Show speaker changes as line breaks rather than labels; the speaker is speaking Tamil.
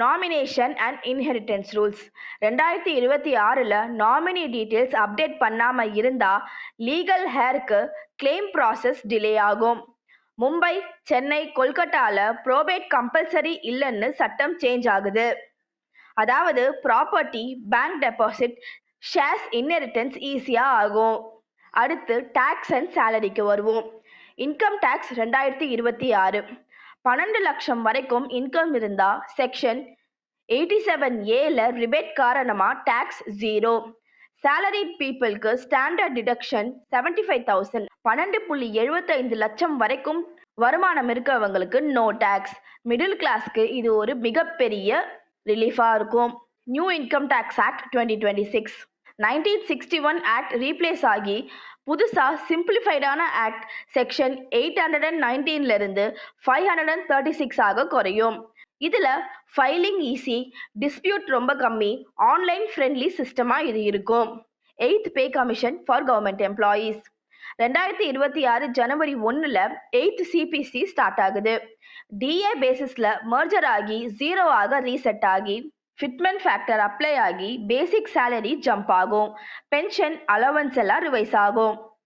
நாமினேஷன் அண்ட் இன்ஹெரிட்டன்ஸ் ரூல்ஸ் 2026ல் நாமினி டீட்டெயில்ஸ் அப்டேட் பண்ணாமல் இருந்தால் லீகல் ஹேருக்கு கிளைம் ப்ராசஸ் டிலே ஆகும். மும்பை, சென்னை, கொல்கட்டாவில் ப்ரோபேட் கம்பல்சரி இல்லைன்னு சட்டம் சேஞ்ச் ஆகுது. அதாவது property, bank deposit, shares inheritance ஈஸியாக ஆகும். அடுத்து டேக்ஸ் அண்ட் சேலரிக்கு வருவோம். இன்கம் டேக்ஸ் 2026 12 லட்சம் வரைக்கும் இன்கம் இருந்தால் செக்ஷன் 87A ரிபேட் காரணமாக டேக்ஸ் 0. சேலரிட் பீப்புளுக்கு ஸ்டாண்டர்ட் டிடக்ஷன் 75,000. 12.75 லட்சம் வரைக்கும் வருமானம் இருக்கிறவங்களுக்கு நோ டேக்ஸ். மிடில் கிளாஸ்க்கு இது ஒரு மிகப்பெரிய ரிலீஃபாக இருக்கும். New income tax act 2026 1961 act replace ஆகி புதுசாக சிம்பிளிஃபைடான ஆக்ட் செக்ஷன் 819 536 ஆக குறையும். இதில் ஃபைலிங் ஈஸி, டிஸ்பியூட் ரொம்ப கம்மி, ஆன்லைன் ஃப்ரெண்ட்லி சிஸ்டமாக இது இருக்கும். 8th pay commission for government employees 2026 January 1 8th CPC start ஆகுது. DA பேசிஸில் மர்ஜர் ஆகி 0 ஆக ரீசெட் ஆகி ஃபிட்மென்ட் ஃபேக்டர் அப்ளை ஆகி பேசிக் சேலரி ஜம்ப் ஆகும். பென்ஷன் அலவன்ஸ் எல்லாம் ரிவைஸ் ஆகும்.